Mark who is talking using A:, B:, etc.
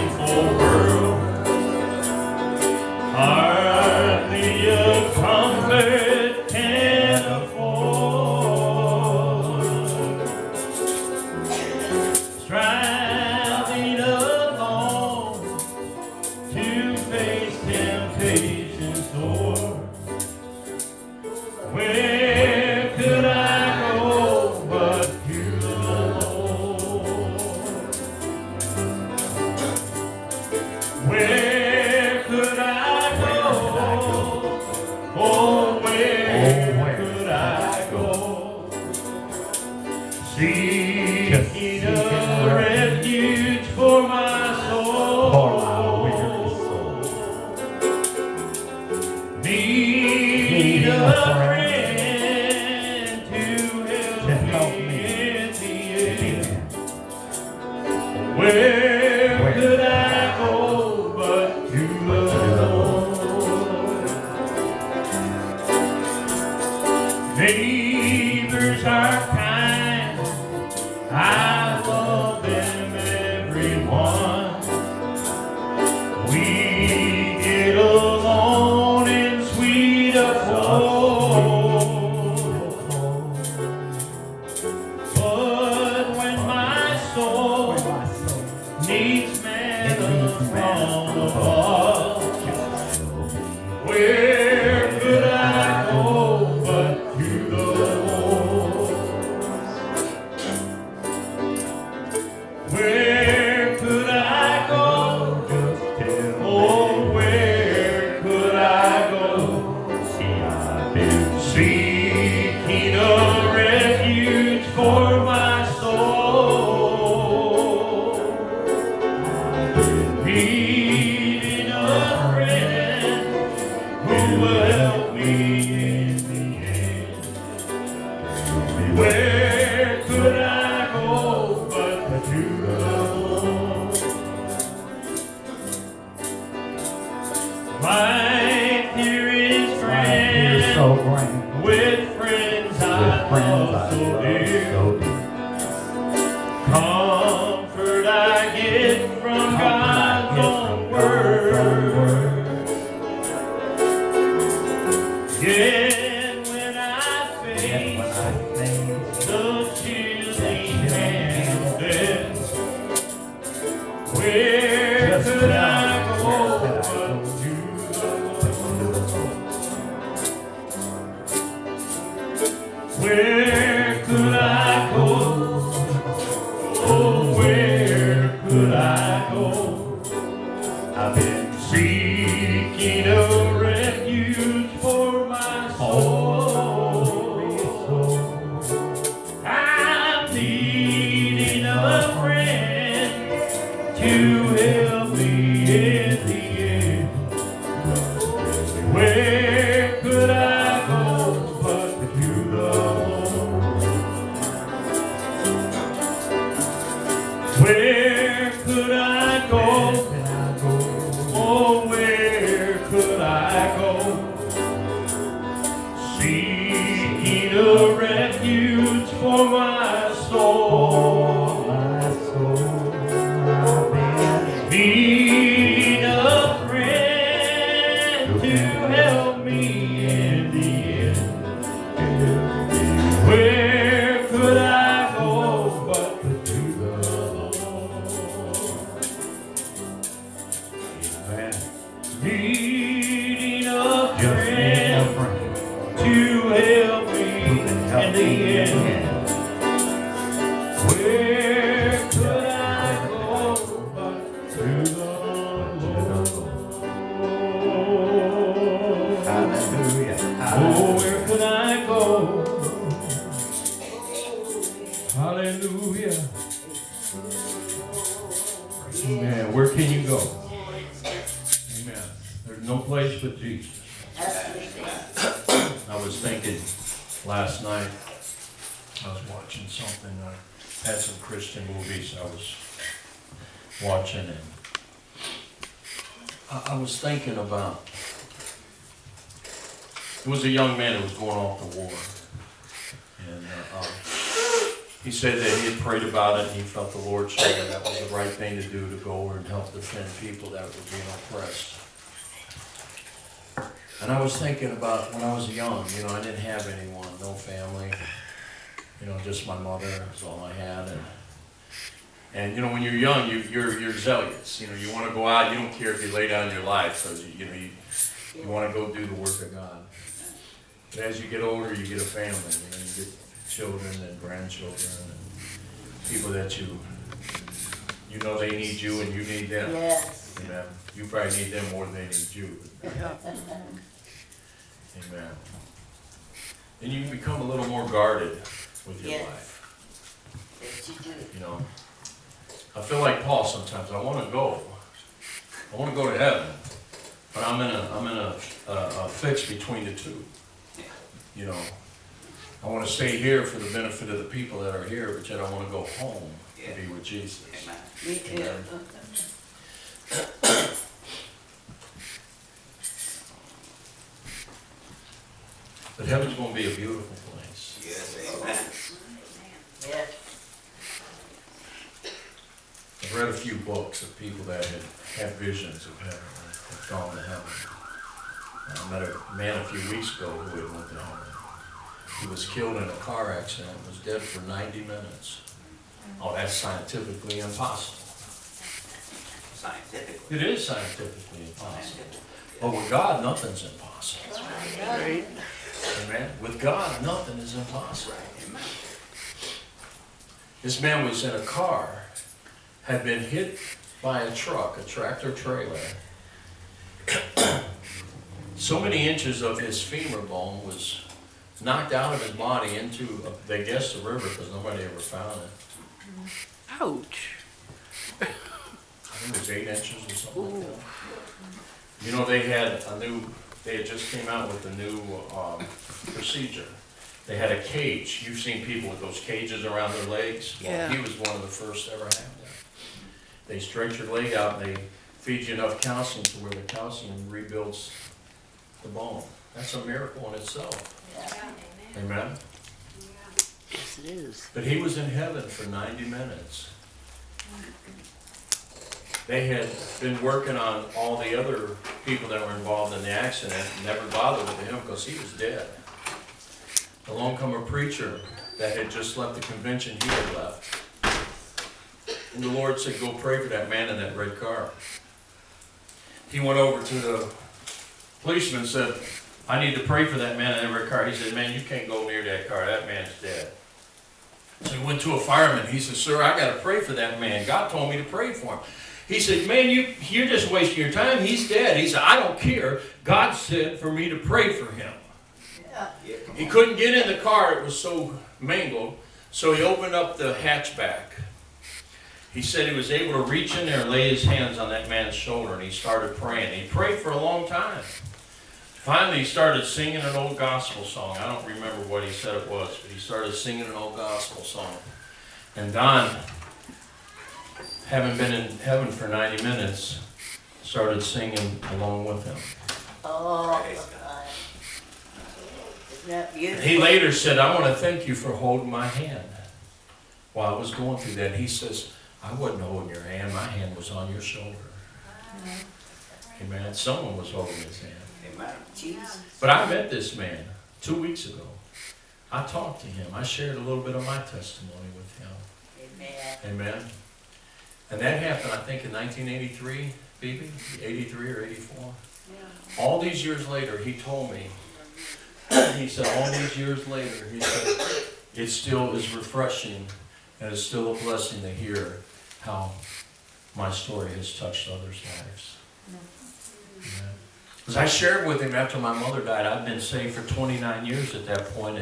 A: sinful world. Hardly a comfort can afford. Striving alone to face temptation's door. Where could I go but to the Lord? Where could I go? Oh, where could I go? Seeking a refuge for my soul. Need a friend to help me in the end. Where could I go but to the Lord? Neighbors are kind, I love them, everyone. We get along in sweet accord. But when my soul needs manna from above, where could I go but to the Lord? Where could I go? Oh, where could I go? Seeking a refuge for my soul. Needing a friend who will help me in the end. Where could I go but to the Lord? Life here is grand,
B: so grand.
A: with friends I love so dear. Comfort I get from God's own word. Yet when I face the chilling hand of death, where could I go but to the Lord? Where could I go? Oh, where could I go? I've been seeking a refuge for my soul. I'm needing a friend to help me in the end. Where could I go but to the Lord? Where could I go? Oh, where could I go? Seeking a refuge for my soul. Needing a friend to help me in the end. Where could I go but to the Lord? Amen. Needing a friend to help me in the end. Where could I go but to the Lord?
B: Hallelujah.
A: Oh, where could I go? Hallelujah. Amen. Where can you go? Amen. There's no place but Jesus. I was thinking last night, I was watching something, I had some Christian movies I was watching, and I was thinking about, it was a young man who was going off to war, and he said that he had prayed about it and he felt the Lord showed him that was the right thing to do, to go over and help defend people that were being oppressed. And I was thinking about when I was young, you know, I didn't have anyone, no family, you know, just my mother was all I had. And you know, when you're young, you're zealous. You know, you want to go out. You don't care if you lay down your life, because you want to go do the work of God. But as you get older, you get a family. You know, you get children and grandchildren and people that you know they need you and you need them.
C: Yes.
A: Amen. You probably need them more than they need you. Amen. And you become a little more guarded with your
C: Yes.
A: life.
C: Yes, you do.
A: You know, I feel like Paul sometimes. I want to go. I want to go to heaven, but I'm in a fix between the two. You know, I want to stay here for the benefit of the people that are here, but yet I want to go home to be with Jesus.
C: Me too.
A: Amen. But heaven's going to be a beautiful place.
D: Yes, amen.
C: Yes.
A: I've read a few books of people that had visions of heaven, and have gone to heaven. I met a man a few weeks ago who had went to heaven. He was killed in a car accident, was dead for 90 minutes. Oh, that's scientifically impossible.
D: Scientifically.
A: It is scientifically impossible. But with God, nothing's impossible.
C: Right.
A: Amen? With God, nothing is impossible.
D: Amen.
A: This man was in a car, had been hit by a truck, a tractor trailer. So many inches of his femur bone was knocked out of his body into, they guess, the river, because nobody ever found it.
E: Ouch.
A: I think it was 8 inches or something like that. You know, they had just came out with a new procedure. They had a cage. You've seen people with those cages around their legs. Well,
E: Yeah.
A: he was one of the first to ever have that. They stretch your leg out and they feed you enough calcium to where the calcium rebuilds the bone. That's a miracle in itself. Amen?
E: Yes, it is.
A: But he was in heaven for 90 minutes. They had been working on all the other people that were involved in the accident and never bothered with him because he was dead. Along come a preacher that had just left the convention he had left. And the Lord said, go pray for that man in that red car. He went over to the policeman and said, I need to pray for that man in that red car. He said, man, you can't go near that car. That man's dead. So he went to a fireman. He said, sir, I got to pray for that man. God told me to pray for him. He said, man, you're just wasting your time. He's dead. He said, I don't care. God said for me to pray for him.
D: Yeah,
A: He couldn't get in the car. It was so mangled. So he opened up the hatchback. He said he was able to reach in there and lay his hands on that man's shoulder, and he started praying. He prayed for a long time. Finally, he started singing an old gospel song. I don't remember what he said it was, but he started singing an old gospel song. And Don, having been in heaven for 90 minutes, started singing along with him.
C: Oh,
D: Praise
C: God. Isn't that beautiful?
A: He later said, I want to thank you for holding my hand while I was going through that. He says, I wasn't holding your hand. My hand was on your shoulder. Amen. Someone was holding his hand.
D: amen.
C: Jesus.
A: But I met this man 2 weeks ago. I talked to him. I shared a little bit of my testimony with him.
C: Amen.
A: Amen. And that happened, I think, in 1983, Phoebe? 83 or 84. All these years later, he told me, he said, all these years later, he said, it still is refreshing and it's still a blessing to hear how my story has touched others' lives. Because I shared with him after my mother died, I'd been saved for 29 years at that point.